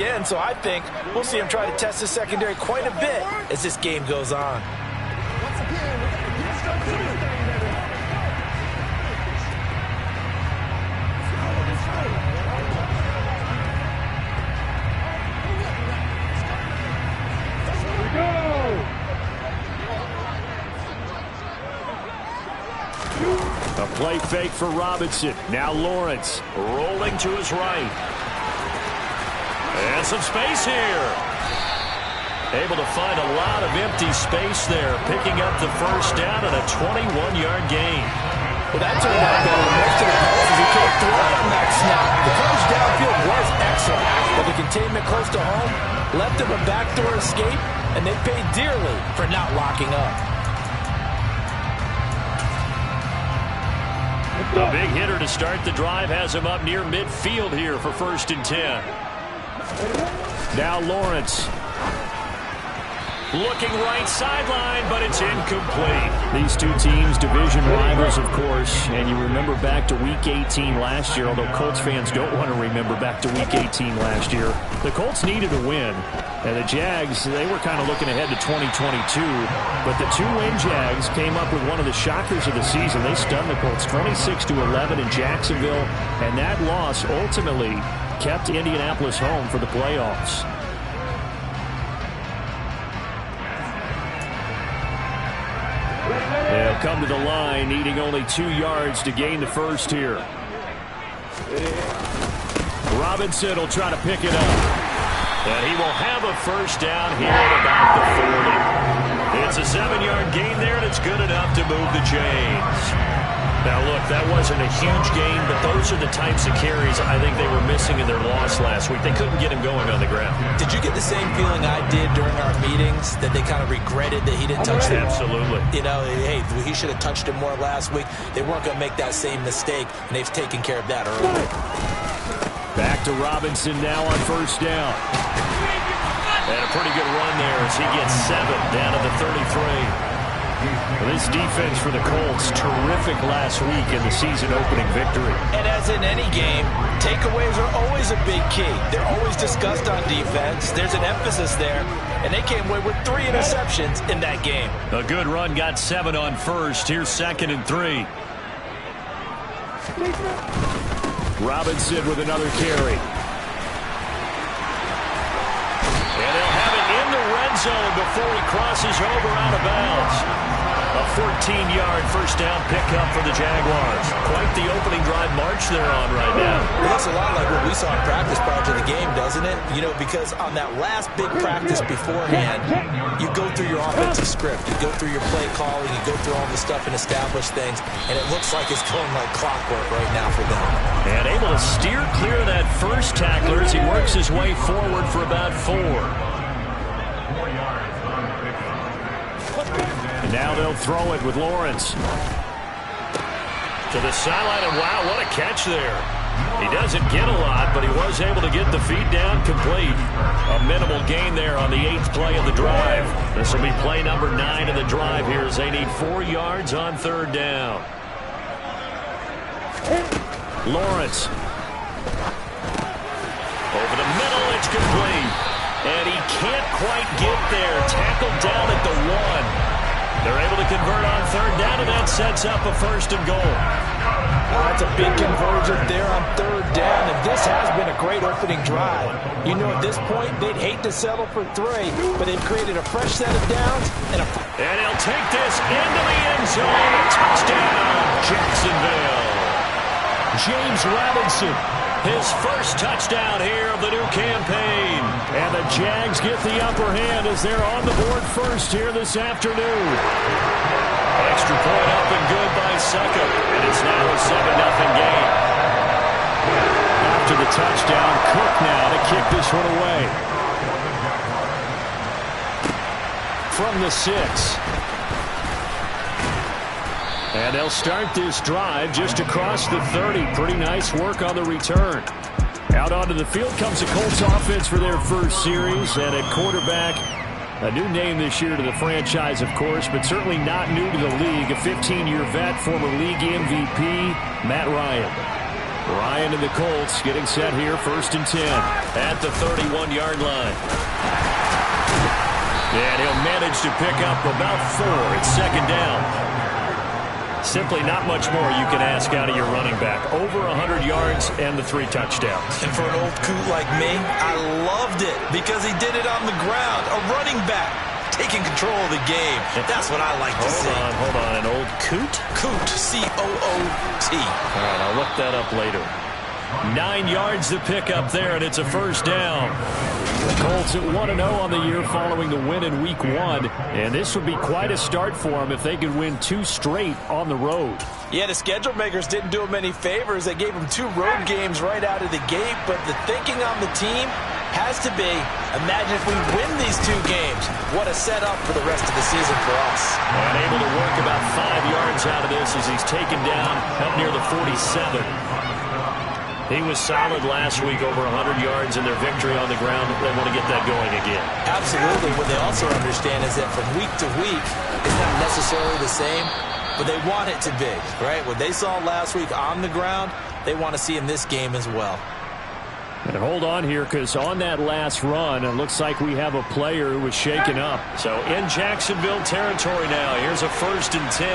And so I think we'll see him try to test his secondary quite a bit as this game goes on. A play fake for Robinson. Now Lawrence rolling to his right. And some space here. Able to find a lot of empty space there, picking up the first down and a 21-yard gain. Well, that turned out better than most of the passes he can't throw on that snap. The coverage downfield was excellent, but the containment close to home left him a backdoor escape, and they paid dearly for not locking up. A big hitter to start the drive has him up near midfield here for 1st and 10. Now Lawrence. Looking right sideline, but it's incomplete. These two teams, division rivals, of course, and you remember back to Week 18 last year, although Colts fans don't want to remember back to Week 18 last year. The Colts needed a win, and the Jags, they were kind of looking ahead to 2022, but the two-win Jags came up with one of the shockers of the season. They stunned the Colts 26-11 in Jacksonville, and that loss ultimately kept Indianapolis home for the playoffs. They'll come to the line, needing only 2 yards to gain the first here. Robinson will try to pick it up. And he will have a first down here at about the 40. It's a 7-yard gain there, and it's good enough to move the chains. Now, look, that wasn't a huge gain, but those are the types of carries I think they were missing in their loss last week. They couldn't get him going on the ground. Did you get the same feeling I did during our meetings, that they kind of regretted that he didn't touch them? Absolutely. You know, hey, he should have touched him more last week. They weren't going to make that same mistake, and they've taken care of that early. Back to Robinson now on first down. And a pretty good run there as he gets 7 down to the 33. Well, this defense for the Colts, terrific last week in the season-opening victory. And as in any game, takeaways are always a big key. They're always discussed on defense. There's an emphasis there, and they came away with 3 interceptions in that game. A good run, got 7 on first. Here's 2nd and 3. Robinson with another carry. And they'll have it in the red zone before he crosses over out of bounds. A 14-yard first down pickup for the Jaguars. Quite the opening drive march they're on right now. Well, that's a lot like what we saw in practice prior to the game, doesn't it? You know, because on that last big practice beforehand, you go through your offensive script. You go through your play calling. You go through all the stuff and establish things. And it looks like it's going like clockwork right now for them. And able to steer clear of that first tackler as he works his way forward for about 4. Now they'll throw it with Lawrence. To the sideline, and wow, what a catch there. He doesn't get a lot, but he was able to get the feet down complete. A minimal gain there on the 8th play of the drive. This will be play number 9 of the drive here as they need 4 yards on 3rd down. Lawrence. Over the middle, it's complete. And he can't quite get there. Tackled down at the 1. They're able to convert on 3rd down, and that sets up a 1st and goal. That's a big conversion there on 3rd down, and this has been a great opening drive. You know, at this point, they'd hate to settle for 3, but they've created a fresh set of downs. And he'll take this into the end zone. Touchdown, Jacksonville. James Robinson, his first touchdown here of the new campaign. And the Jags get the upper hand as they're on the board first here this afternoon. Extra point up and good by Suckup. And it's now a 7-0 game. After the touchdown, Cook now to kick this one away. From the 6. And they'll start this drive just across the 30. Pretty nice work on the return. Out onto the field comes the Colts offense for their first series. And at quarterback, a new name this year to the franchise, of course, but certainly not new to the league. A 15-year vet, former league MVP, Matt Ryan. Ryan and the Colts getting set here, 1st and 10 at the 31-yard line. And he'll manage to pick up about 4. It's 2nd down. Simply not much more you can ask out of your running back. Over 100 yards and the 3 touchdowns. And for an old coot like me, I loved it because he did it on the ground. A running back taking control of the game. That's what I like to see. Hold on. An old coot? Coot, C-O-O-T. All right, I'll look that up later. 9 yards to pick up there, and it's a 1st down. The Colts at 1-0 on the year following the win in Week 1. And this would be quite a start for them if they could win 2 straight on the road. Yeah, the schedule makers didn't do them any favors. They gave them 2 road games right out of the gate. But the thinking on the team has to be, imagine if we win these 2 games. What a setup for the rest of the season for us. And able to work about 5 yards out of this as he's taken down up near the 47. He was solid last week, over 100 yards in their victory on the ground. They want to get that going again. Absolutely. What they also understand is that from week to week, it's not necessarily the same, but they want it to be, right? What they saw last week on the ground, they want to see in this game as well. And hold on here, because on that last run, it looks like we have a player who was shaken up. So in Jacksonville territory now. Here's a 1st and 10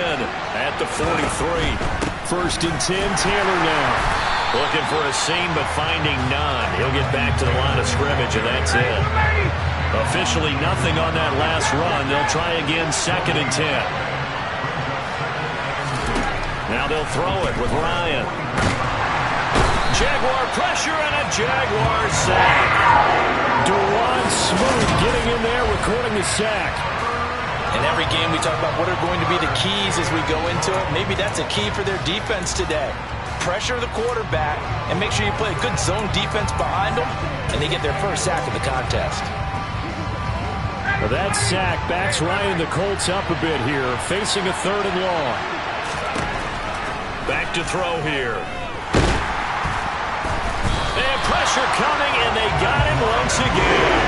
at the 43. 1st and 10, Taylor now. Looking for a seam, but finding none. He'll get back to the line of scrimmage, and that's it. Officially nothing on that last run. They'll try again, 2nd and 10. Now they'll throw it with Ryan. Jaguar pressure and a Jaguar sack. Dewan Smooth getting in there, recording the sack. In every game we talk about what are going to be the keys as we go into it. Maybe that's a key for their defense today. Pressure the quarterback and make sure you play a good zone defense behind them, and they get their first sack of the contest. Well, that sack backs Ryan and the Colts up a bit here, facing a 3rd and long. Back to throw here. They have pressure coming, and they got him once again.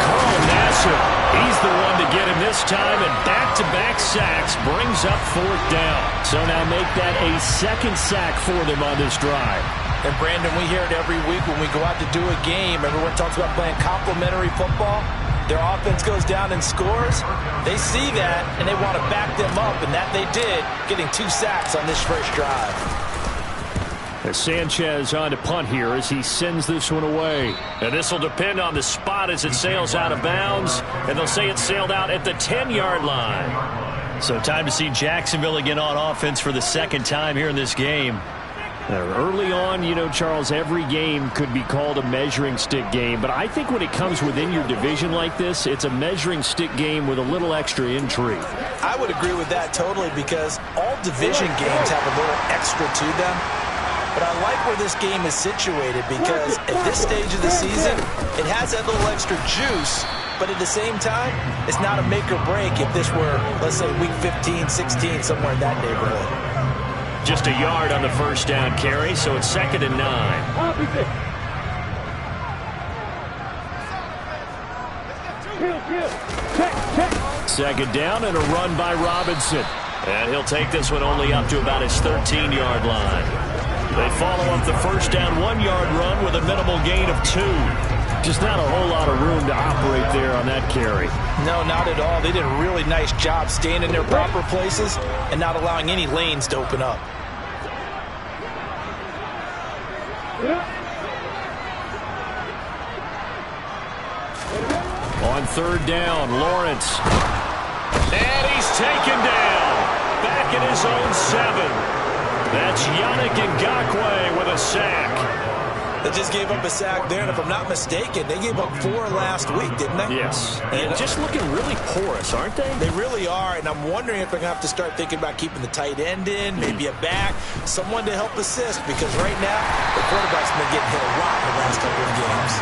Carl Nassib, he's the one to get him this time, and back-to-back sacks brings up 4th down. So now make that a 2nd sack for them on this drive. And Brandon, we hear it every week when we go out to do a game. Everyone talks about playing complementary football. Their offense goes down and scores. They see that, and they want to back them up, and that they did, getting 2 sacks on this first drive. As Sanchez on to punt here as he sends this one away. And this will depend on the spot as it sails out of bounds. And they'll say it sailed out at the 10-yard line. So time to see Jacksonville again on offense for the 2nd time here in this game. Early on, you know, Charles, every game could be called a measuring stick game. But I think when it comes within your division like this, it's a measuring stick game with a little extra intrigue. I would agree with that totally because all division games have a little extra to them. But I like where this game is situated because at this stage of the season, it has that little extra juice. But at the same time, it's not a make or break if this were, let's say, week 15, 16, somewhere in that neighborhood. Just a yard on the 1st down carry, so it's 2nd and 9. 2nd down and a run by Robinson. And he'll take this one only up to about his 13-yard line. They follow up the 1st down 1-yard run with a minimal gain of 2. Just not a whole lot of room to operate there on that carry. No, not at all. They did a really nice job staying in their proper places and not allowing any lanes to open up. On 3rd down, Lawrence. And he's taken down. Back in his own 7. That's Yannick Ngakoue with a sack. They just gave up a sack there, and if I'm not mistaken, they gave up 4 last week, didn't they? Yes. And just looking really porous, aren't they? They really are, and I'm wondering if they're going to have to start thinking about keeping the tight end in, maybe a back, someone to help assist, because right now, the quarterback's been getting hit a lot in the last couple of games.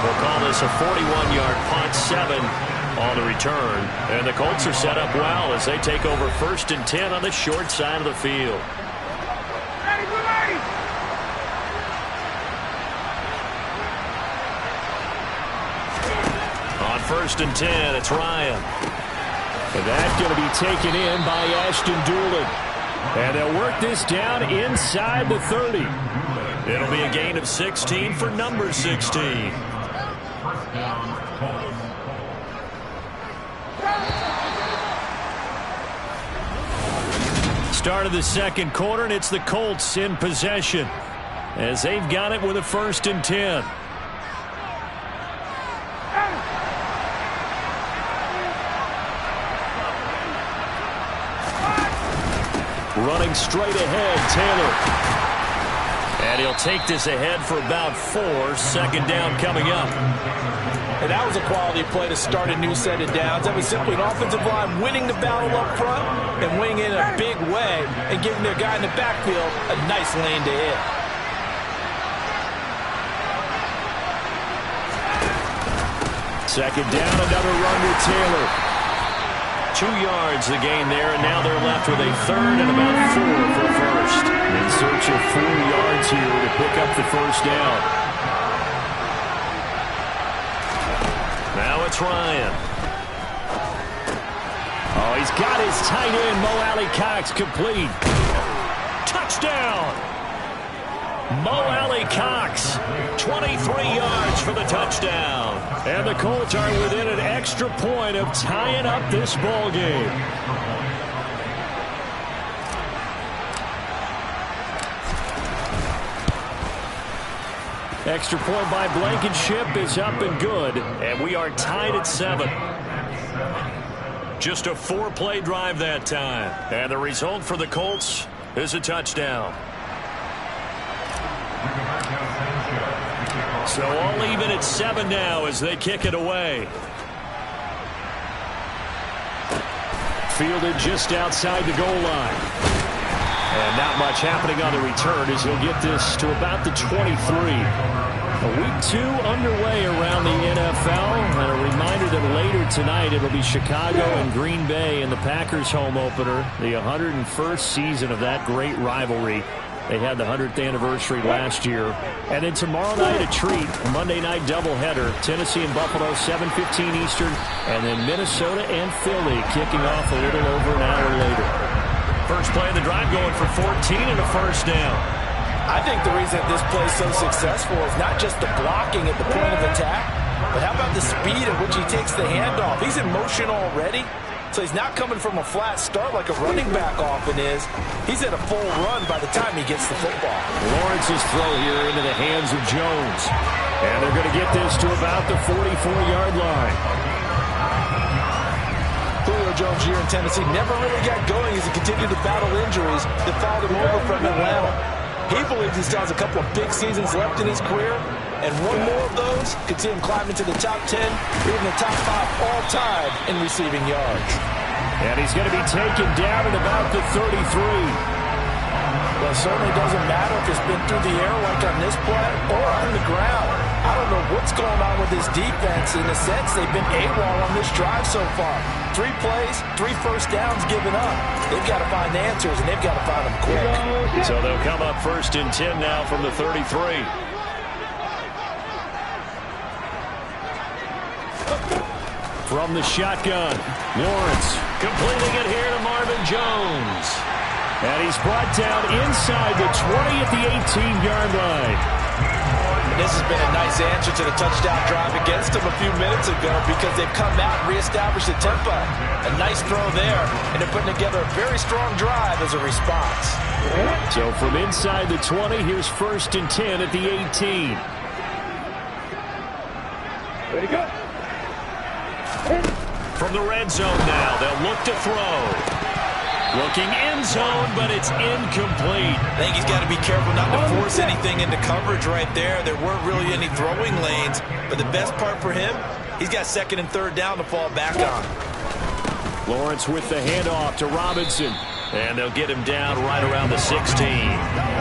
We'll call this a 41-yard punt, 7 on the return. And the Colts are set up well as they take over 1st and 10 on the short side of the field. On 1st and 10, it's Ryan. And that's going to be taken in by Ashton Doolin. And they'll work this down inside the 30. It'll be a gain of 16 for number 16. Start of the second quarter, and it's the Colts in possession as they've got it with a 1st and 10. Running straight ahead, Taylor. And he'll take this ahead for about 4. 2nd down coming up. And that was a quality play to start a new set of downs. That was simply an offensive line winning the battle up front and winning in a big way and giving their guy in the backfield a nice lane to hit. Second down, another run with Taylor. 2 yards the gain there, and now they're left with a 3rd and about 4 for 1st. In search of 4 yards here to pick up the 1st down. Now it's Ryan. Oh, he's got his tight end, Mo Alley-Cox, complete. Touchdown! Mo Alley-Cox, 23 yards for the touchdown. And the Colts are within an extra point of tying up this ball game. Extra point by Blankenship is up and good, and we are tied at 7. Just a 4-play drive that time, and the result for the Colts is a touchdown. So all even at 7 now as they kick it away. Fielded just outside the goal line. And not much happening on the return as he'll get this to about the 23. Week 2 underway around the NFL. And a reminder that later tonight it'll be Chicago and Green Bay in the Packers home opener. The 101st season of that great rivalry. They had the 100th anniversary last year. And then tomorrow night a treat, a Monday night doubleheader. Tennessee and Buffalo, 7:15 Eastern. And then Minnesota and Philly kicking off a little over an hour later. First play of the drive going for 14 and a 1st down. I think the reason this play is so successful is not just the blocking at the point of attack, but how about the speed at which he takes the handoff? He's in motion already, so he's not coming from a flat start like a running back often is. He's at a full run by the time he gets the football. Lawrence's throw here into the hands of Jones. And they're going to get this to about the 44-yard line. Jones' year in Tennessee never really got going as he continued to battle injuries that followed him over from Atlanta. He believes he still has a couple of big seasons left in his career, and one more of those could see him climb into the top 10, even the top 5 all-time in receiving yards. And he's going to be taken down at about the 33. Well, it certainly doesn't matter if it's been through the air like on this play or on the ground. I don't know what's going on with this defense. In a sense, they've been AWOL on this drive so far. 3 plays, 3 first downs given up. They've got to find answers, and they've got to find them quick. So they'll come up 1st and 10 now from the 33. From the shotgun, Lawrence completing it here to Marvin Jones. And he's brought down inside the 20 at the 18-yard line. And this has been a nice answer to the touchdown drive against them a few minutes ago because they've come out and reestablished the tempo. A nice throw there, and they're putting together a very strong drive as a response. So from inside the 20, here's 1st and 10 at the 18. Ready to go. From the red zone now, they'll look to throw. Looking end zone, but it's incomplete. I think he's got to be careful not to force anything into coverage right there. There weren't really any throwing lanes, but the best part for him, he's got 2nd and 3rd down to fall back on. Lawrence with the handoff to Robinson. And they'll get him down right around the 16.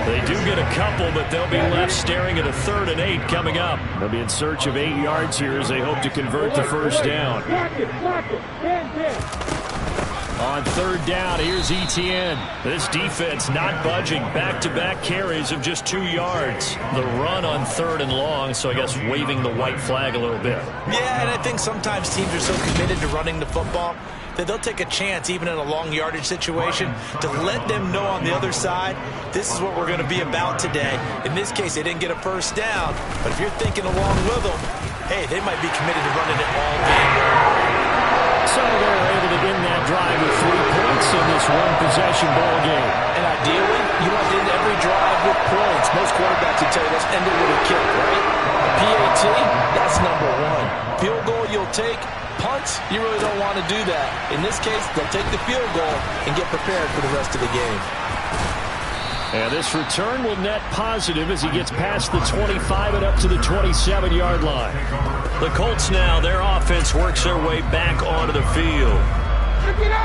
They do get a couple, but they'll be left staring at a 3rd and 8 coming up. They'll be in search of 8 yards here as they hope to convert the 1st down. On 3rd down, here's Kttn. This defense not budging. Back-to-back carries of just 2 yards. The run on 3rd and long, so I guess waving the white flag a little bit. Yeah, and I think sometimes teams are so committed to running the football, that they'll take a chance, even in a long yardage situation, to let them know on the other side, this is what we're going to be about today. In this case, they didn't get a first down, but if you're thinking along with them, hey, they might be committed to running it all game. So they're able to end that drive with 3 points in this one-possession ball game. And ideally, you want to end every drive with points. Most quarterbacks would tell you let's end it with a kick, right? PAT, that's number 1. Field goal you'll take. Punts, you really don't want to do that. In this case, they'll take the field goal and get prepared for the rest of the game. And this return will net positive as he gets past the 25 and up to the 27-yard line. The Colts now, their offense works their way back onto the field.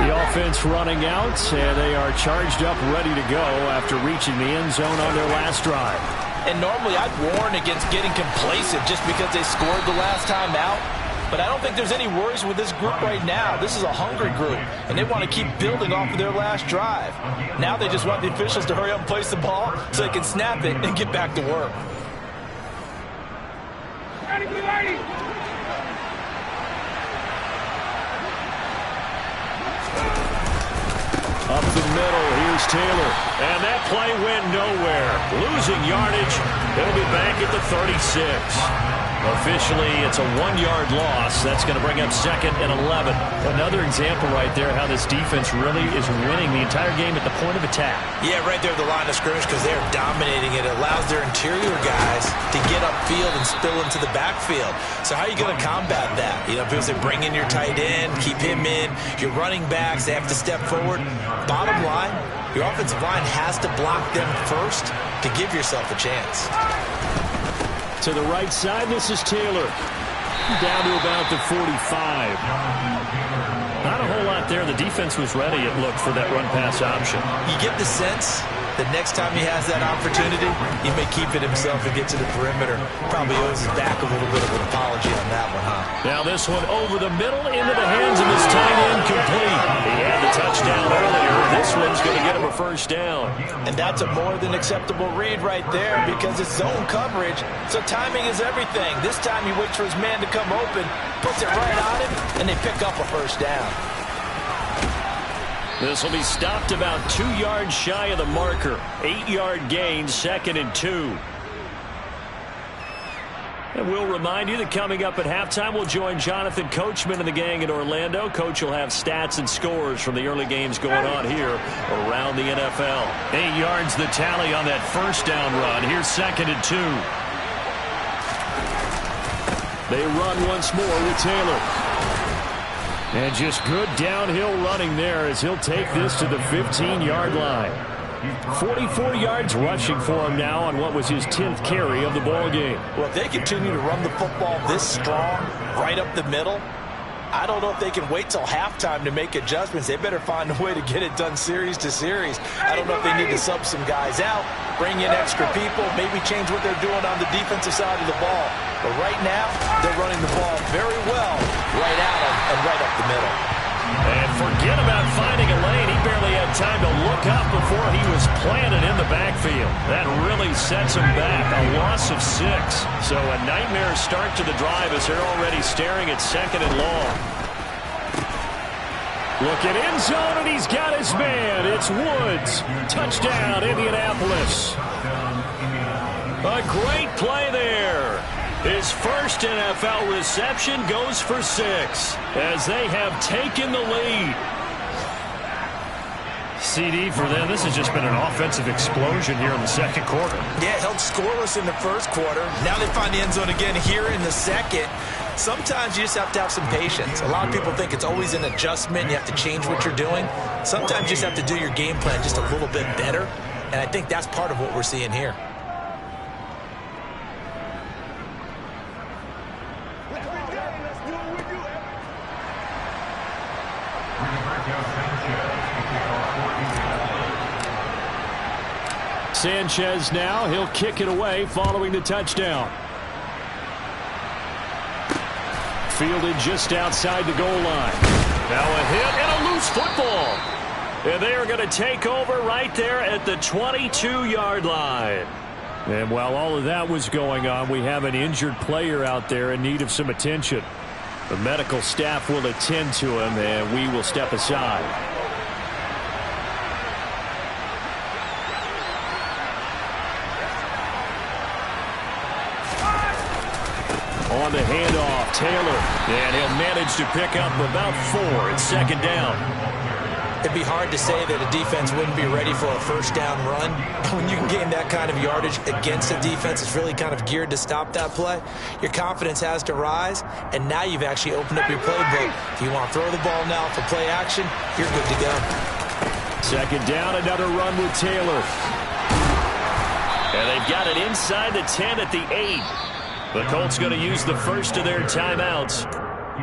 The offense running out, and they are charged up, ready to go after reaching the end zone on their last drive. And normally I'd warn against getting complacent just because they scored the last time out. But I don't think there's any worries with this group right now. This is a hungry group, and they want to keep building off of their last drive. Now they just want the officials to hurry up and place the ball so they can snap it and get back to work. Up the middle, here's Taylor. And that play went nowhere. Losing yardage. It'll be back at the 36. Officially, it's a 1-yard loss. That's going to bring up 2nd and 11. Another example right there how this defense really is winning the entire game at the point of attack. Yeah, right there at the line of scrimmage because they're dominating it. It allows their interior guys to get upfield and spill into the backfield. So how are you going to combat that? You know, people say bring in your tight end, keep him in. Your running backs, they have to step forward. Bottom line, your offensive line has to block them first to give yourself a chance. To the right side, this is Taylor. Down to about the 45. Not a whole lot there. The defense was ready, it looked, for that run-pass option. You get the sense that next time he has that opportunity, he may keep it himself and get to the perimeter. Probably owes his back a little bit of an apology on that one, huh? Now this one over the middle into the hands of his tight end, complete. He had the touchdown earlier. This one's going to get him a first down. And that's a more than acceptable read right there because it's zone coverage, so timing is everything. This time he waits for his man to come open, puts it right on him, and they pick up a first down. This will be stopped about 2 yards shy of the marker. 8-yard gain, 2nd and 2. And we'll remind you that coming up at halftime, we'll join Jonathan Coachman and the gang in Orlando. Coach will have stats and scores from the early games going on here around the NFL. 8 yards the tally on that first down run. Here's 2nd and 2. They run once more with Taylor. And just good downhill running there as he'll take this to the 15-yard line. 44 yards rushing for him now on what was his 10th carry of the ball game. Well, if they continue to run the football this strong, right up the middle, I don't know if they can wait till halftime to make adjustments. They better find a way to get it done series to series. I don't know if they need to sub some guys out, bring in extra people, maybe change what they're doing on the defensive side of the ball. But right now, they're running the ball very well right at them and right up the middle. And forget about finding a lane. He barely had time to look up before he was planted in the backfield. That really sets him back. A loss of 6. So a nightmare start to the drive as they're already staring at 2nd and long. Look at end zone, and he's got his man. It's Woods. Touchdown, Indianapolis. A great play there. His first NFL reception goes for 6 as they have taken the lead. CD for them. This has just been an offensive explosion here in the second quarter. Yeah, held scoreless in the first quarter. Now they find the end zone again here in the second. Sometimes you just have to have some patience. A lot of people think it's always an adjustment. You have to change what you're doing. Sometimes you just have to do your game plan just a little bit better. And I think that's part of what we're seeing here. Sanchez now, he'll kick it away following the touchdown. Fielded just outside the goal line. Now a hit and a loose football. And they are going to take over right there at the 22-yard line. And while all of that was going on, we have an injured player out there in need of some attention. The medical staff will attend to him, and we will step aside. On the handoff, Taylor. And he'll manage to pick up about 4. It's second down. It'd be hard to say that a defense wouldn't be ready for a first down run. When you can gain that kind of yardage against a defense, it's really kind of geared to stop that play. Your confidence has to rise, and now you've actually opened up your playbook. If you want to throw the ball now for play action, you're good to go. Second down, another run with Taylor. And they've got it inside the 10 at the 8. The Colts going to use the first of their timeouts,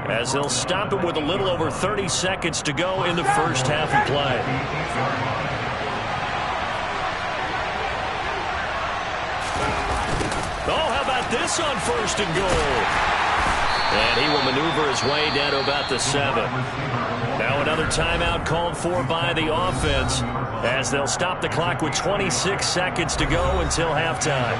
as they'll stop him with a little over 30 seconds to go in the first half of play. Oh, how about this on first and goal? And he will maneuver his way down to about the 7. Now another timeout called for by the offense, as they'll stop the clock with 26 seconds to go until halftime.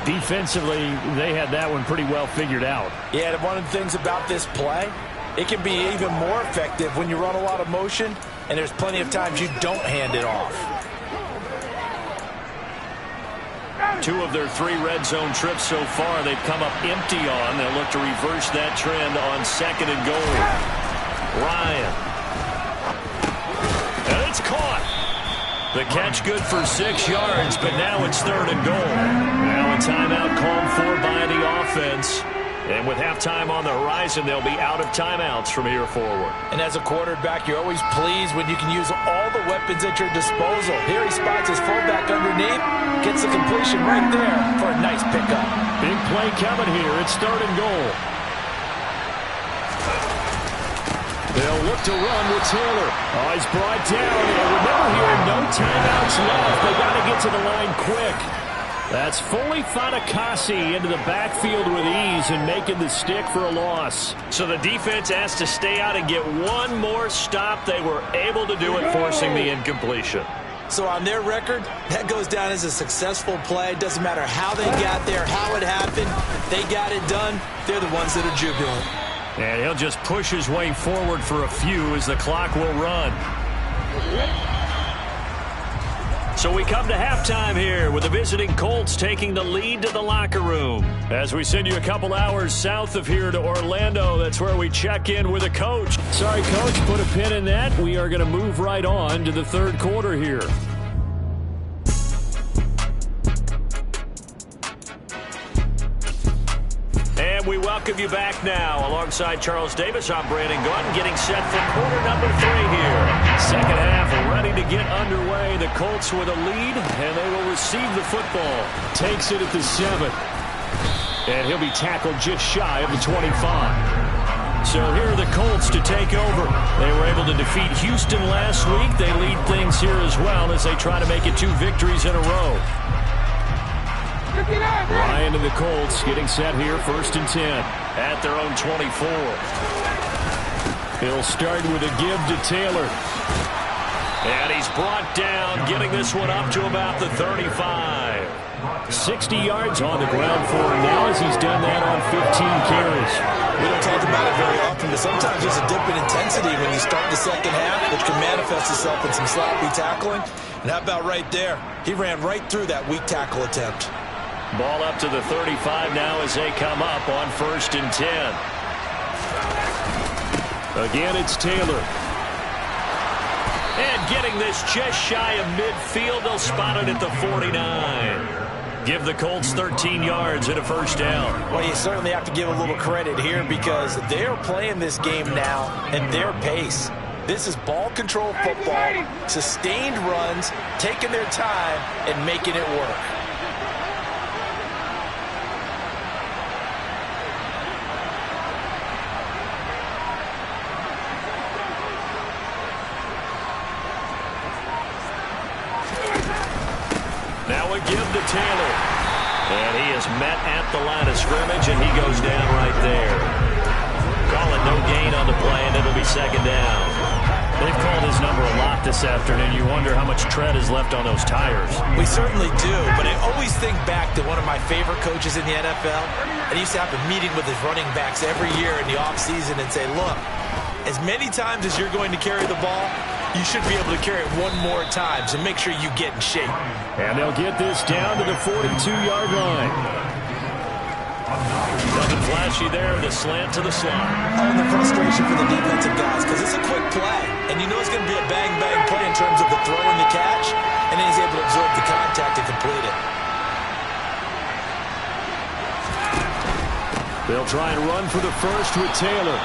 Defensively, they had that one pretty well figured out. Yeah, one of the things about this play, it can be even more effective when you run a lot of motion, and there's plenty of times you don't hand it off. 2 of their 3 red zone trips so far, they've come up empty on. They'll look to reverse that trend on second and goal. Ryan. And it's caught. The catch good for 6 yards, but now it's third and goal. Now a timeout called for by the offense. And with halftime on the horizon, they'll be out of timeouts from here forward. And as a quarterback, you're always pleased when you can use all the weapons at your disposal. Here he spots his fullback underneath, gets the completion right there for a nice pickup. Big play coming here. It's third and goal. They'll look to run with Taylor. Oh, he's brought down. And remember here, no timeouts left. They got to get to the line quick. That's fully Fatukasi into the backfield with ease and making the stick for a loss. So the defense has to stay out and get one more stop. They were able to do it, forcing the incompletion. So on their record, that goes down as a successful play. Doesn't matter how they got there, how it happened. They got it done. They're the ones that are jubilant. And he'll just push his way forward for a few as the clock will run. So we come to halftime here with the visiting Colts taking the lead to the locker room. As we send you a couple hours south of here to Orlando, that's where we check in with the coach. Sorry, Coach, put a pin in that. We are going to move right on to the third quarter here. And we welcome you back now. Alongside Charles Davis, I'm Brandon Gaudin, getting set for quarter number 3 here. Second half ready to get underway. The Colts with a lead, and they will receive the football. Takes it at the 7. And he'll be tackled just shy of the 25. So here are the Colts to take over. They were able to defeat Houston last week. They lead things here as well as they try to make it 2 victories in a row. Ryan and the Colts getting set here, first and 10. At their own 24. He'll start with a give to Taylor. And he's brought down, getting this one up to about the 35. 60 yards on the ground for him now as he's done that on 15 carries. We don't talk about it very often, but sometimes there's a dip in intensity when you start the second half, which can manifest itself in some sloppy tackling. And how about right there? He ran right through that weak tackle attempt. Ball up to the 35 now as they come up on first and 10. Again, it's Taylor. And getting this just shy of midfield, they'll spot it at the 49. Give the Colts 13 yards and a first down. Well, you certainly have to give a little credit here because they're playing this game now at their pace. This is ball control football, sustained runs, taking their time and making it work. Now a give to Taylor. And he is met at the line of scrimmage, and he goes down right there. Call it no gain on the play, and it'll be second down. They've called his number a lot this afternoon. You wonder how much tread is left on those tires. We certainly do, but I always think back to one of my favorite coaches in the NFL, and he used to have a meeting with his running backs every year in the offseason and say, look, as many times as you're going to carry the ball, you should be able to carry it one more time, so make sure you get in shape. And they'll get this down to the 42-yard line. Nothing flashy there, the slant to the slot. Oh, and the frustration for the defensive guys, because it's a quick play, and you know it's going to be a bang-bang play in terms of the throw and the catch, and then he's able to absorb the contact and complete it. They'll try and run for the first with Taylor.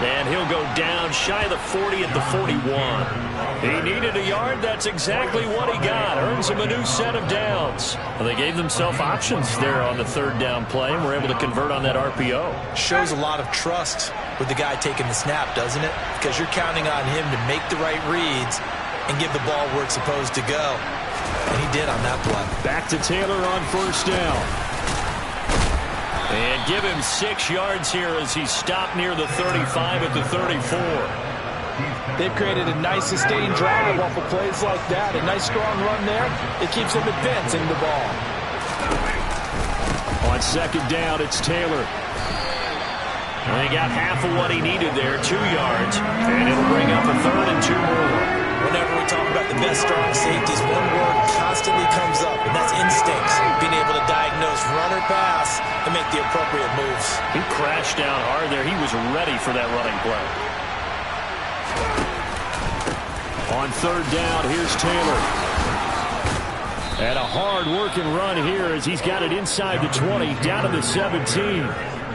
And he'll go down shy of the 40 at the 41. He needed a yard. That's exactly what he got. Earns him a new set of downs. Well, they gave themselves options there on the third down play and were able to convert on that RPO. Shows a lot of trust with the guy taking the snap, doesn't it? Because you're counting on him to make the right reads and give the ball where it's supposed to go. And he did on that play. Back to Taylor on first down. And give him 6 yards here as he stopped near the 35 at the 34. They've created a nice sustained drive off of plays like that. A nice strong run there. It keeps them advancing the ball. On second down, it's Taylor. And he got half of what he needed there, 2 yards. And it'll bring up a third and 2 more. Whenever we talk about the best strong safeties, one word constantly comes up, and that's instincts. Being able to diagnose run or pass and make the appropriate moves. He crashed down hard there. He was ready for that running play. On third down, here's Taylor. And a hard-working run here as he's got it inside the 20, down to the 17.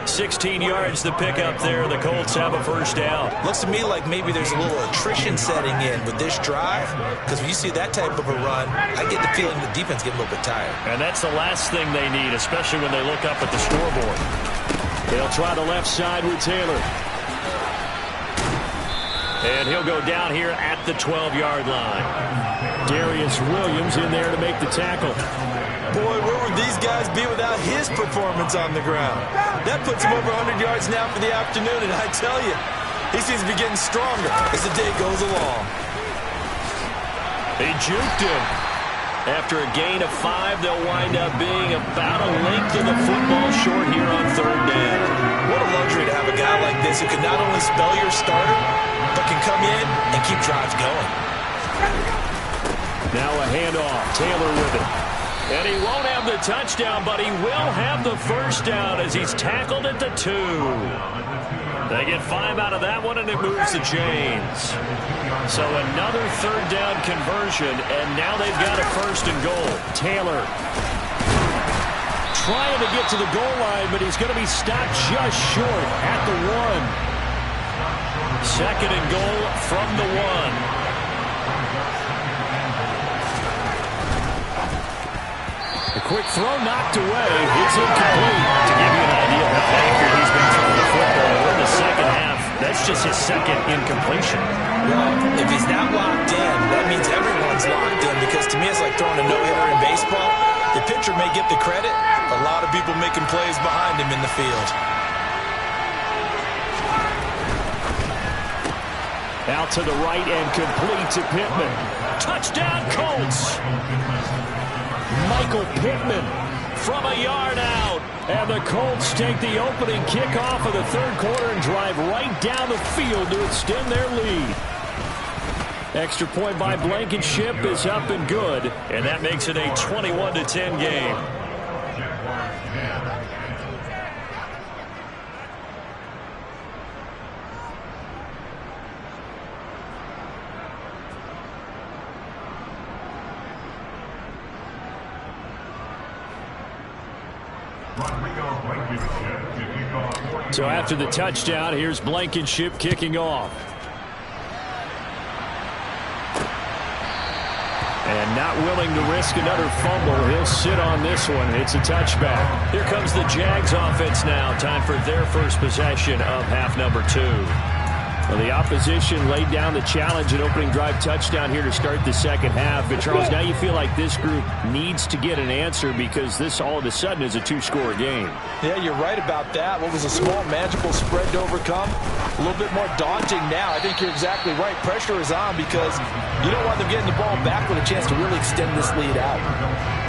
16 yards to pick up there. The Colts have a first down. Looks to me like maybe there's a little attrition setting in with this drive, because when you see that type of a run, I get the feeling the defense get a little bit tired. And that's the last thing they need, especially when they look up at the scoreboard. They'll try the left side with Taylor. And he'll go down here at the 12-yard line. Darius Williams in there to make the tackle. Boy, where would these guys be without his performance on the ground? That puts him over 100 yards now for the afternoon, and I tell you, he seems to be getting stronger as the day goes along. They juked him. After a gain of 5, they'll wind up being about a length of the football short here on third down. What a luxury to have a guy like this who can not only spell your starter, but can come in and keep drives going. Now a handoff. Taylor with it. And he won't have the touchdown, but he will have the first down as he's tackled at the 2. They get 5 out of that one, and it moves the chains. So another third down conversion, and now they've got a first and goal. Taylor trying to get to the goal line, but he's going to be stopped just short at the 1. Second and goal from the 1. A quick throw knocked away. It's incomplete. To give you an idea of how accurate he's been throwing the football in the second half, that's just his second incompletion. Well, if he's not locked in, that means everyone's locked in, because to me it's like throwing a no-hitter in baseball. The pitcher may get the credit, but a lot of people making plays behind him in the field. Out to the right and complete to Pittman. Touchdown, Colts! Michael Pittman from a yard out. And the Colts take the opening kickoff of the third quarter and drive right down the field to extend their lead. Extra point by Blankenship is up and good. And that makes it a 21-10 game. So after the touchdown, here's Blankenship kicking off. And not willing to risk another fumble. He'll sit on this one. It's a touchback. Here comes the Jags offense now. Time for their first possession of half number 2. Well, the opposition laid down the challenge and opening drive touchdown here to start the second half. But, Charles, now you feel like this group needs to get an answer because this all of a sudden is a two-score game. Yeah, you're right about that. What was a small, manageable spread to overcome? A little bit more daunting now. I think you're exactly right. Pressure is on because you don't want them getting the ball back with a chance to really extend this lead out.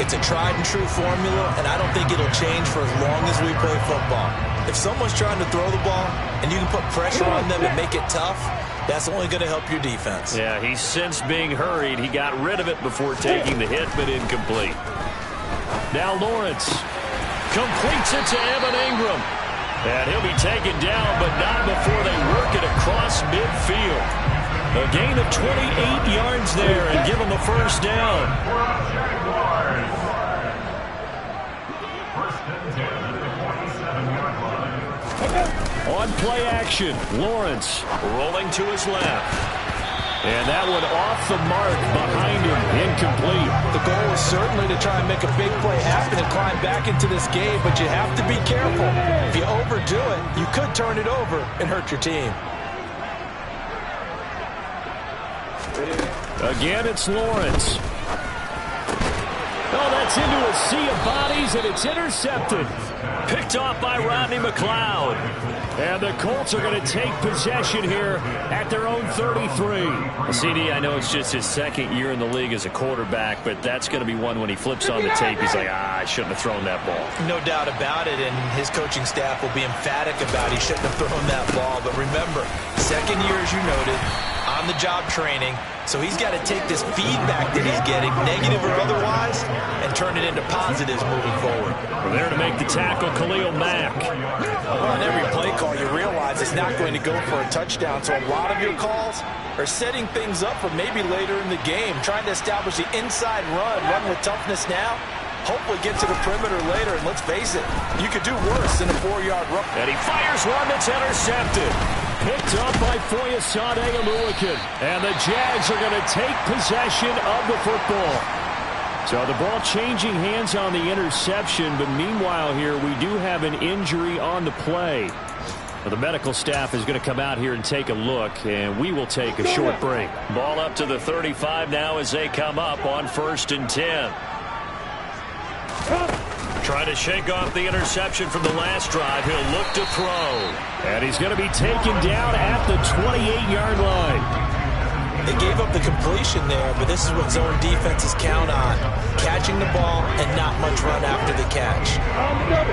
It's a tried-and-true formula, and I don't think it'll change for as long as we play football. If someone's trying to throw the ball and you can put pressure on them and make it tough, that's only going to help your defense. Yeah, he's since being hurried. He got rid of it before taking the hit, but incomplete. Now Lawrence completes it to Evan Ingram. And he'll be taken down, but not before they work it across midfield. A gain of 28 yards there and give him the first down. On play action, Lawrence rolling to his left. And that one off the mark behind him, incomplete. The goal is certainly to try and make a big play happen and climb back into this game, but you have to be careful. If you overdo it, you could turn it over and hurt your team. Again, it's Lawrence. Oh, that's into a sea of bodies, and it's intercepted. Picked off by Rodney McLeod. And the Colts are going to take possession here at their own 33. CD, I know it's just his second year in the league as a quarterback, but that's going to be one when he flips on the tape. He's like, I shouldn't have thrown that ball. No doubt about it, and his coaching staff will be emphatic about he shouldn't have thrown that ball. But remember, second year, as you noted, on-the-job training. So he's got to take this feedback that he's getting, negative or otherwise, and turn it into positives moving forward. We're there to make the tackle, Khalil Mack. Well, on every play call, you realize it's not going to go for a touchdown. So a lot of your calls are setting things up for maybe later in the game, trying to establish the inside run with toughness now. Hopefully get to the perimeter later, and let's face it, you could do worse than a 4-yard run. And he fires one that's intercepted. Picked up by Foyesade Aluakin. And the Jags are going to take possession of the football. So the ball changing hands on the interception, but meanwhile here we do have an injury on the play. Well, the medical staff is going to come out here and take a look, and we will take a short break. Ball up to the 35 now as they come up on 1st and 10. Trying to shake off the interception from the last drive. He'll look to throw. And he's going to be taken down at the 28-yard line. They gave up the completion there, but this is what zone defenses count on. Catching the ball and not much run after the catch.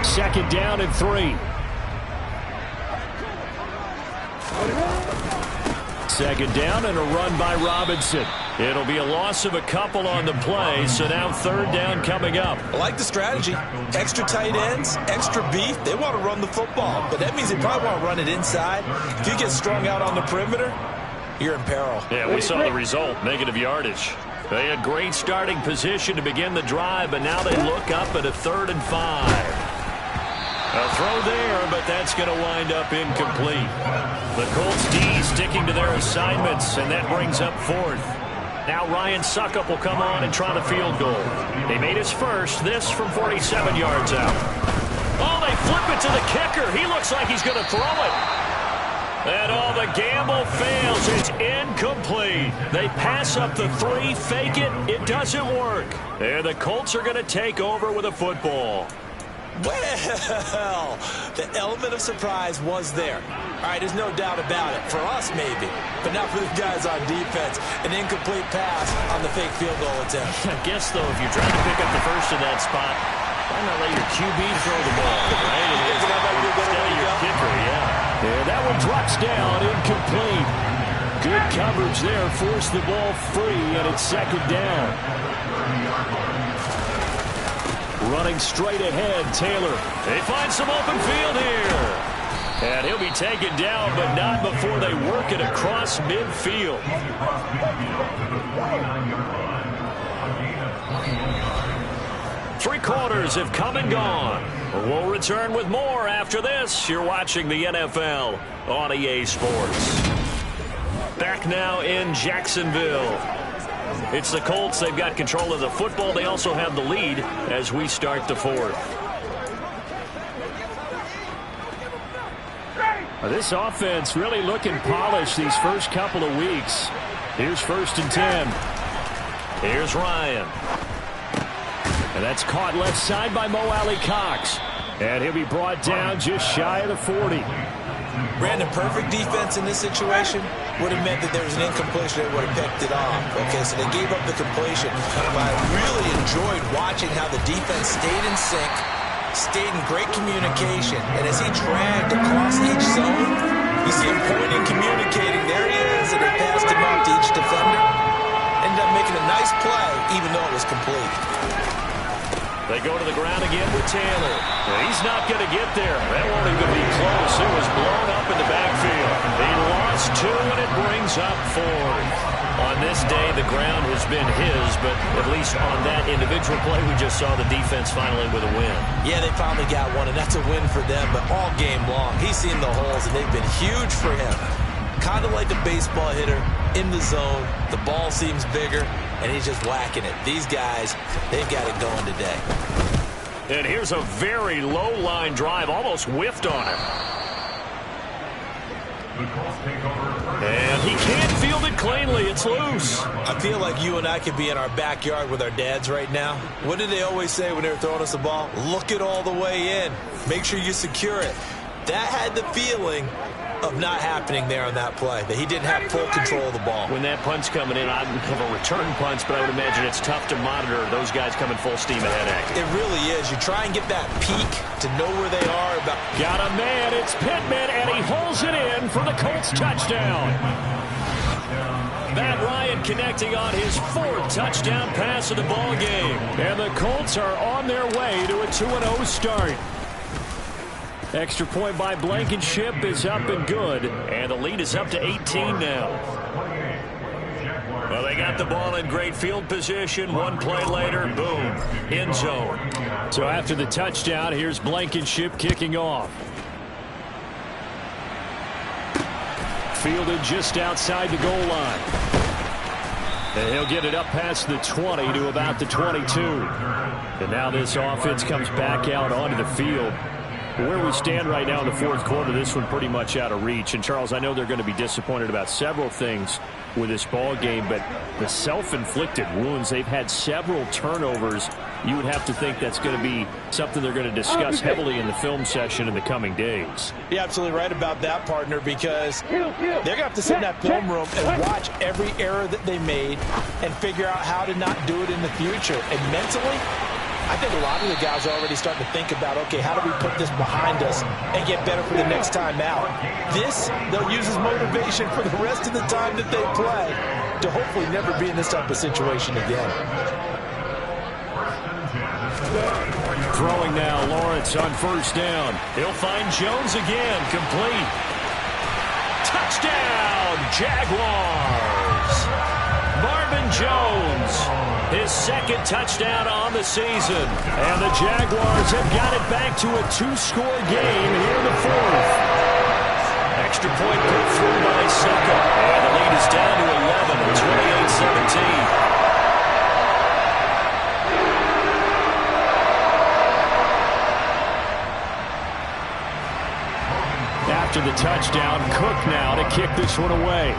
2nd down and 3. 2nd down and a run by Robinson. It'll be a loss of a couple on the play, so now 3rd down coming up. I like the strategy. Extra tight ends, extra beef. They want to run the football, but that means they probably want to run it inside. If you get strung out on the perimeter, you're in peril. Yeah, we saw the result, negative yardage. They had great starting position to begin the drive, but now they look up at a 3rd and 5. A throw there, but that's going to wind up incomplete. The Colts D sticking to their assignments, and that brings up 4th. Now Ryan Suckup will come on and try the field goal. He made his first, this from 47 yards out. Oh, they flip it to the kicker. He looks like he's going to throw it. And the gamble fails. It's incomplete. They pass up the 3, fake it. It doesn't work. And the Colts are going to take over with a football. Well, the element of surprise was there. All right, there's no doubt about it. For us, maybe, but not for the guys on defense. An incomplete pass on the fake field goal attempt. I guess, though, if you're trying to pick up the first in that spot, why not let your QB throw the ball, right? Instead of your kicker, yeah. And that one drops down, incomplete. Good coverage there, forced the ball free, and it's 2nd down. Running straight ahead, Taylor. They find some open field here. And he'll be taken down, but not before they work it across midfield. Three quarters have come and gone. We'll return with more after this. You're watching the NFL on EA Sports. Back now in Jacksonville. It's the Colts. They've got control of the football. They also have the lead as we start the 4th. This offense really looking polished these first couple of weeks. Here's 1st and 10. Here's Ryan. And that's caught left side by Mo Alley Cox. And he'll be brought down just shy of the 40. Brandon, perfect defense in this situation would have meant that there was an incompletion. They would have picked it off. Okay, so they gave up the completion. But I really enjoyed watching how the defense stayed in sync, stayed in great communication. And as he dragged across each zone, you see him pointing, communicating. There he is, and they passed him off to each defender. Ended up making a nice play, even though it was complete. They go to the ground again with Taylor. He's not going to get there. That won't even be close. It was blown up in the backfield. He lost 2, and it brings up 4. On this day, the ground has been his, but at least on that individual play, we just saw the defense finally with a win. Yeah, they finally got one, and that's a win for them, but all game long, he's seen the holes, and they've been huge for him. Kind of like a baseball hitter in the zone. The ball seems bigger, and he's just whacking it. These guys, they've got it going today. And here's a very low-line drive, almost whiffed on him. And he can't field it cleanly. It's loose. I feel like you and I could be in our backyard with our dads right now. What did they always say when they were throwing us the ball? Look it all the way in. Make sure you secure it. That had the feeling of not happening there on that play, that he didn't have full control of the ball. When that punt's coming in, I would have a return punch, but I would imagine it's tough to monitor those guys coming full steam ahead at you. It really is. You try and get that peak to know where they are. Got a man. It's Pittman, and he holds it in for the Colts touchdown. Matt Ryan connecting on his 4th touchdown pass of the ball game. And the Colts are on their way to a 2-0 start. Extra point by Blankenship is up and good. And the lead is up to 18 now. Well, they got the ball in great field position. One play later, boom, end zone. So after the touchdown, here's Blankenship kicking off. Fielded just outside the goal line. And he'll get it up past the 20 to about the 22. And now this offense comes back out onto the field. Where we stand right now in the 4th quarter, this one pretty much out of reach. And, Charles, I know they're going to be disappointed about several things with this ball game, but the self-inflicted wounds, they've had several turnovers. You would have to think that's going to be something they're going to discuss heavily in the film session in the coming days. You're absolutely right about that, partner, because they're going to have to sit in that film room and watch every error that they made and figure out how to not do it in the future. And mentally, I think a lot of the guys are already starting to think about, okay, how do we put this behind us and get better for the next time out? This, they'll use as motivation for the rest of the time that they play to hopefully never be in this type of situation again. Throwing now, Lawrence on 1st down. He'll find Jones again, complete. Touchdown, Jaguars! Marvin Jones, his 2nd touchdown on the season. And the Jaguars have got it back to a 2-score game here in the 4th. Extra point put through by Succo. And the lead is down to 11 with 28-17. After the touchdown, Cook now to kick this one away.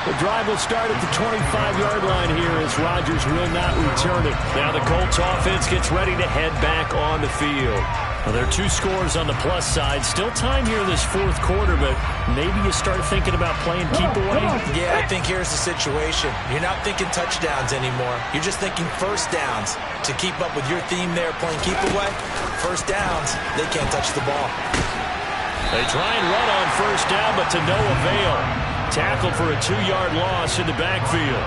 The drive will start at the 25-yard line here as Rodgers will not return it. Now the Colts offense gets ready to head back on the field. Well, there are 2 scores on the plus side. Still time here in this 4th quarter, but maybe you start thinking about playing keep away. Yeah, I think here's the situation. You're not thinking touchdowns anymore. You're just thinking 1st downs. To keep up with your theme there, playing keep away, 1st downs, they can't touch the ball. They try and run on 1st down, but to no avail. Tackled for a 2-yard loss in the backfield.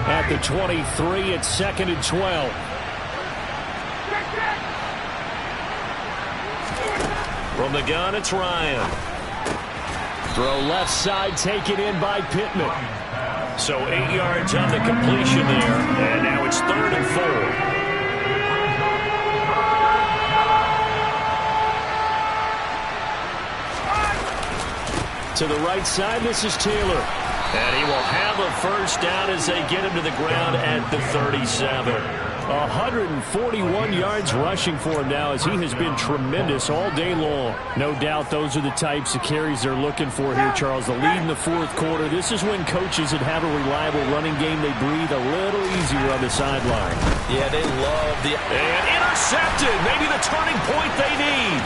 At the 23, it's 2nd and 12. From the gun, it's Ryan. Throw left side, taken in by Pittman. So 8 yards on the completion there, and now it's 3rd and 4. To the right side, this is Taylor. And he will have a first down as they get him to the ground at the 37. 141 yards rushing for him now as he has been tremendous all day long. No doubt those are the types of carries they're looking for here, Charles. The lead in the fourth quarter. This is when coaches that have a reliable running game, they breathe a little easier on the sideline. Yeah, they love the... And intercepted. Maybe the turning point they need.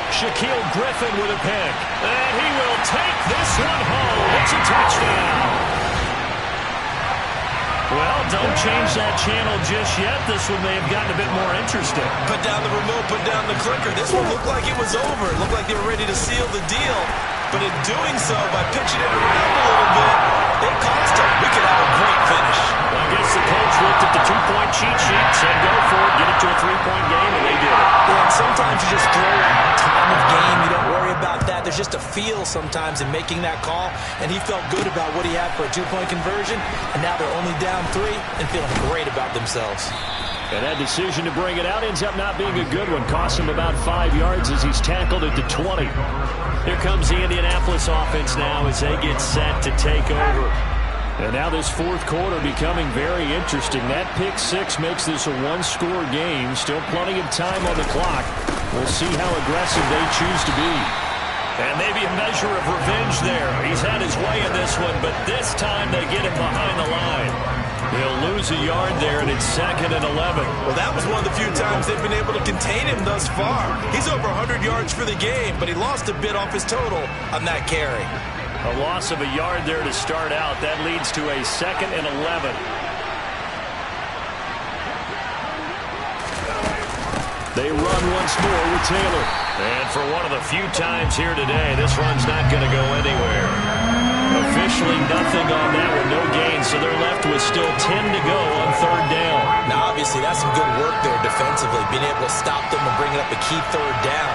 Shaquille Griffin with a pick. And he will take this one home. It's a touchdown. Well, don't change that channel just yet. This one may have gotten a bit more interesting. Put down the remote, put down the clicker. This one looked like it was over. It looked like they were ready to seal the deal. But in doing so, by pitching it around a little bit, it cost them. We could have a great finish. I guess the coach looked at the two-point cheat sheet, said go for it, get it to a three-point game, and they did it. Yeah, and sometimes you just throw out time of game. You don't worry about that. There's just a feel sometimes in making that call, and he felt good about what he had for a two-point conversion, and now they're only down 3 and feeling great about themselves. And that decision to bring it out ends up not being a good one. Costs him about 5 yards as he's tackled at the 20. Here comes the Indianapolis offense now as they get set to take over. And now this fourth quarter becoming very interesting. That pick 6 makes this a one-score game. Still plenty of time on the clock. We'll see how aggressive they choose to be. And maybe a measure of revenge there. He's had his way in this one, but this time they get him behind the line. He'll lose a yard there, and it's 2nd and 11. Well, that was one of the few times they've been able to contain him thus far. He's over 100 yards for the game, but he lost a bit off his total on that carry. A loss of a yard there to start out. That leads to a 2nd and 11. They run once more with Taylor. And for one of the few times here today, this run's not going to go anywhere. Officially nothing on that one, no gain, so they're left with still 10 to go on 3rd down. Now, obviously, that's some good work there defensively, being able to stop them and bring it up a key 3rd down.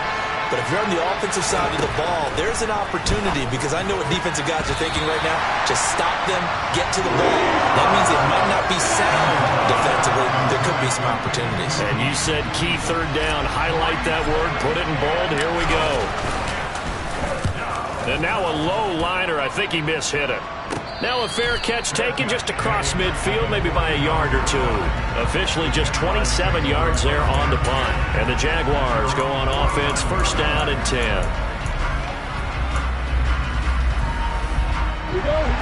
But if you're on the offensive side of the ball, there's an opportunity, because I know what defensive guys are thinking right now. Just stop them, get to the ball. That means it might not be sound defensively. There could be some opportunities. And you said key 3rd down. Highlight that word. Put it in bold. Here we go. And now a low liner. I think he mishit it. Now a fair catch taken just across midfield, maybe by a yard or 2. Officially just 27 yards there on the punt. And the Jaguars go on offense, 1st down and 10.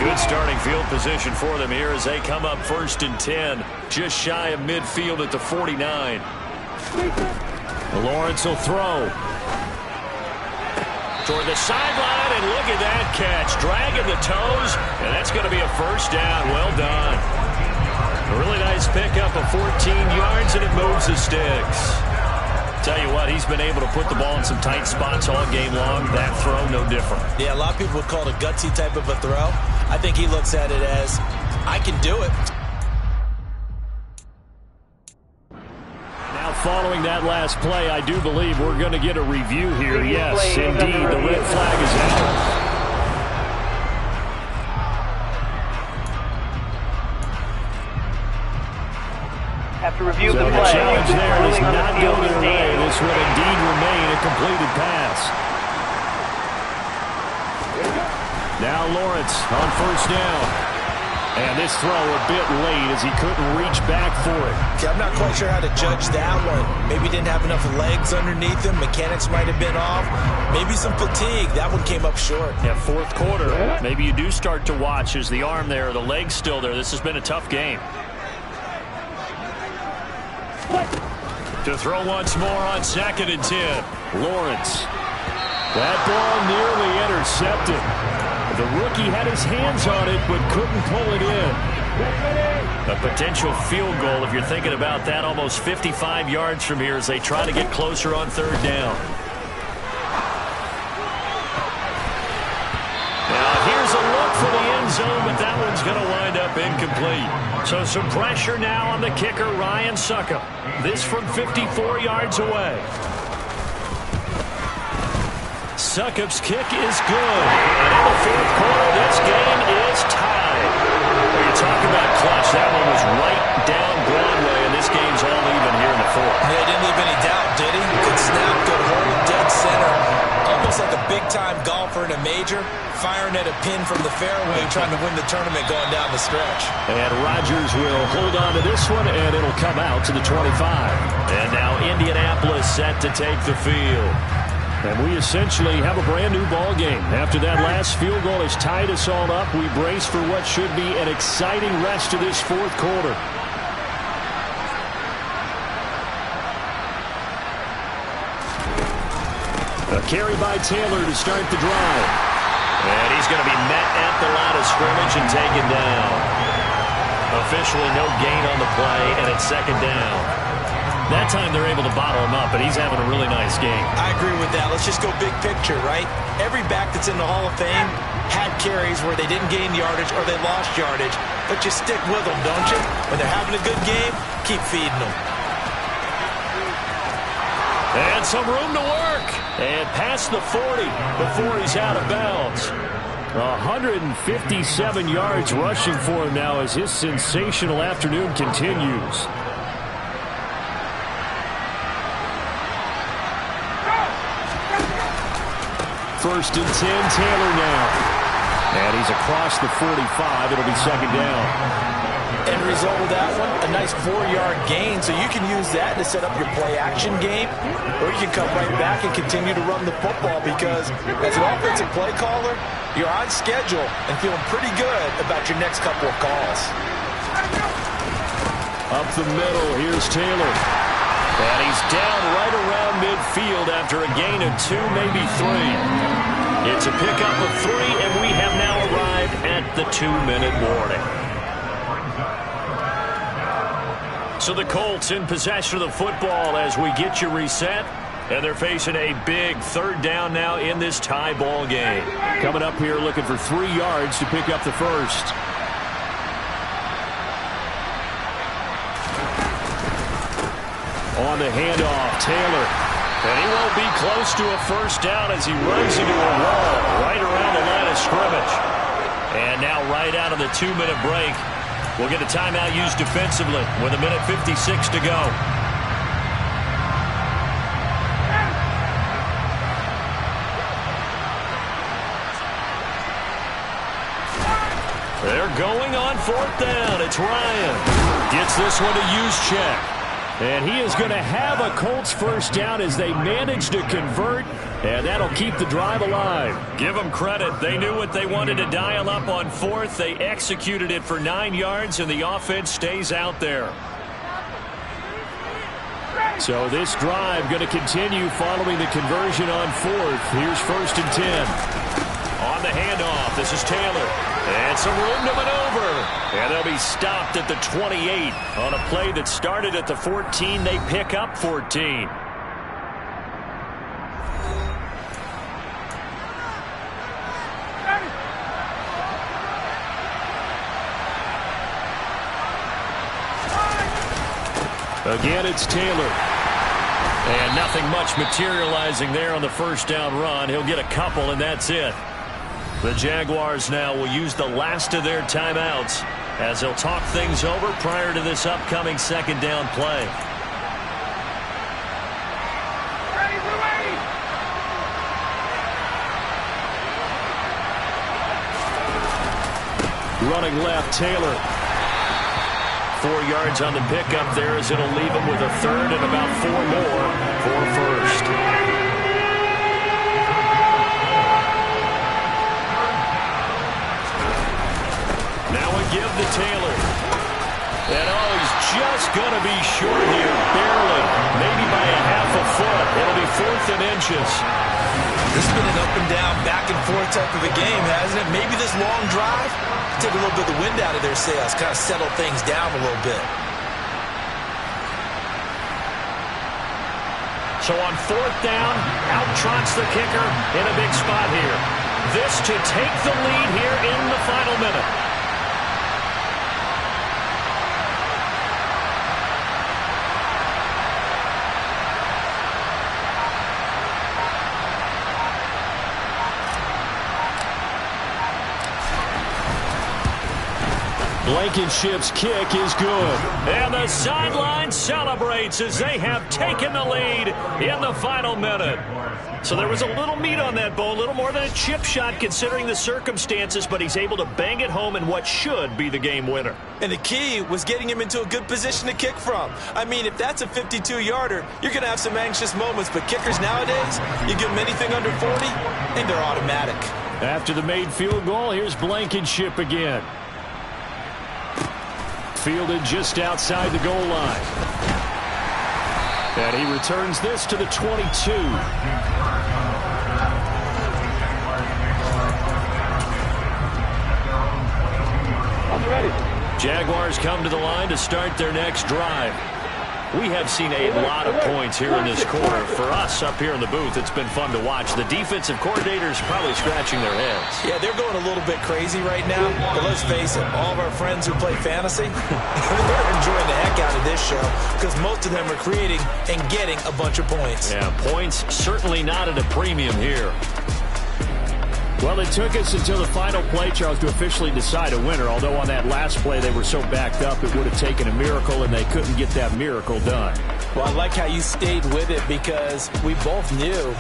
Good starting field position for them here as they come up 1st and 10, just shy of midfield at the 49. Lawrence will throw. Toward the sideline, and look at that catch. Dragging the toes, and that's going to be a 1st down. Well done. A really nice pickup of 14 yards, and it moves the sticks. Tell you what, he's been able to put the ball in some tight spots all game long. That throw, no different. Yeah, a lot of people would call it a gutsy type of a throw. I think he looks at it as, I can do it. Following that last play, I do believe we're going to get a review here. Yes, indeed, the red flag is out. Have to review the The play. challenge there does not go their way. This would indeed remain a completed pass. Now Lawrence on 1st down. And this throw a bit late as he couldn't reach back for it. Okay, I'm not quite sure how to judge that one. Maybe he didn't have enough legs underneath him. Mechanics might have been off. Maybe some fatigue. That one came up short. Yeah, 4th quarter. Maybe you do start to watch as the arm there, the leg's still there. This has been a tough game. To throw once more on 2nd and 10. Lawrence. That ball nearly intercepted. The rookie had his hands on it, but couldn't pull it in. A potential field goal, if you're thinking about that, almost 55 yards from here as they try to get closer on 3rd down. Now here's a look for the end zone, but that one's going to wind up incomplete. So some pressure now on the kicker, Ryan Succop. This from 54 yards away. Succop's kick is good. And in the 4th quarter, this game is tied. When you talk about clutch, that one was right down Broadway, and this game's all even here in the 4th. Yeah, didn't leave any doubt, did he? Good snap, good hold, dead center. Almost like a big-time golfer in a major. Finally firing at a pin from the fairway, trying to win the tournament going down the stretch. And Rodgers will hold on to this one, and it'll come out to the 25. And now Indianapolis set to take the field. And we essentially have a brand-new ball game. After that last field goal has tied us all up, we brace for what should be an exciting rest of this fourth quarter. A carry by Taylor to start the drive. And he's going to be met at the line of scrimmage and taken down. Officially no gain on the play, and it's second down. That time they're able to bottle him up, but he's having a really nice game. I agree with that. Let's just go big picture, right? Every back that's in the Hall of Fame had carries where they didn't gain yardage or they lost yardage, but you stick with them, don't you? When they're having a good game, keep feeding them. And some room to work. And past the 40 before he's out of bounds. 157 yards rushing for him now as his sensational afternoon continues. First and 10, Taylor now. And he's across the 45. It'll be second down. End result of that one, a nice 4-yard gain, so you can use that to set up your play-action game, or you can come right back and continue to run the football because as an offensive play caller, you're on schedule and feeling pretty good about your next couple of calls. Up the middle, here's Taylor. And he's down right around midfield after a gain of 2, maybe 3. It's a pickup of 3, and we have now arrived at the 2-minute warning. So the Colts in possession of the football as we get you reset. And they're facing a big third down now in this tie ball game. Coming up here looking for 3 yards to pick up the first. On the handoff, Taylor. And he won't be close to a first down as he runs into a wall right around the line of scrimmage. And now right out of the 2-minute break, we'll get a timeout used defensively with 1:56 to go. They're going on fourth down. It's Ryan. Gets this one to Juszczyk. And he is going to have a Colts first down as they manage to convert, and that'll keep the drive alive. Give them credit. They knew what they wanted to dial up on fourth. They executed it for 9 yards, and the offense stays out there. So this drive going to continue following the conversion on fourth. Here's first and 10. On the handoff, this is Taylor. And some room to maneuver. And they'll be stopped at the 28. On a play that started at the 14, they pick up 14. Again, it's Taylor. And nothing much materializing there on the first down run. He'll get a couple, and that's it. The Jaguars now will use the last of their timeouts as they'll talk things over prior to this upcoming second down play. Running left, Taylor. 4 yards on the pickup there as it'll leave him with a third and about 4 more for first. Give to Taylor. And oh, he's just going to be short here, barely, maybe by a half a foot. It'll be 4th and inches. This has been an up and down, back and forth type of a game, hasn't it? Maybe this long drive take a little bit of the wind out of their sails, kind of settle things down a little bit. So on 4th down, out trots the kicker in a big spot here. This to take the lead here in the final minute. Blankenship's kick is good. And the sideline celebrates as they have taken the lead in the final minute. So there was a little meat on that bone, a little more than a chip shot considering the circumstances, but he's able to bang it home in what should be the game winner. And the key was getting him into a good position to kick from. I mean, if that's a 52-yarder, you're going to have some anxious moments, but kickers nowadays, you give them anything under 40, and they're automatic. After the made field goal, here's Blankenship again. Fielded just outside the goal line. And he returns this to the 22. Jaguars come to the line to start their next drive. We have seen a lot of points here in this quarter. For us up here in the booth, it's been fun to watch. The defensive coordinators probably scratching their heads. Yeah, they're going a little bit crazy right now. But let's face it, all of our friends who play fantasy, they're enjoying the heck out of this show because most of them are creating and getting a bunch of points. Yeah, points certainly not at a premium here. Well, it took us until the final play, Charles, to officially decide a winner. Although on that last play they were so backed up, it would have taken a miracle, and they couldn't get that miracle done. Well, I like how you stayed with it because we both knew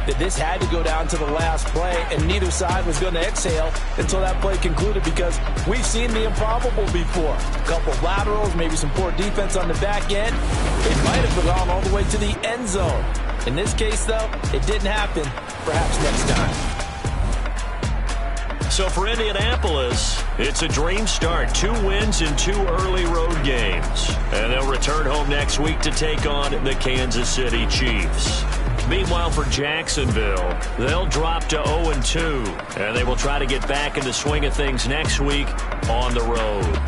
that this had to go down to the last play, and neither side was going to exhale until that play concluded because we've seen the improbable before. A couple of laterals, maybe some poor defense on the back end. It might have gone all the way to the end zone. In this case, though, it didn't happen. Perhaps next time. So for Indianapolis, it's a dream start. 2 wins in 2 early road games. And they'll return home next week to take on the Kansas City Chiefs. Meanwhile, for Jacksonville, they'll drop to 0-2. And they will try to get back in the swing of things next week on the road.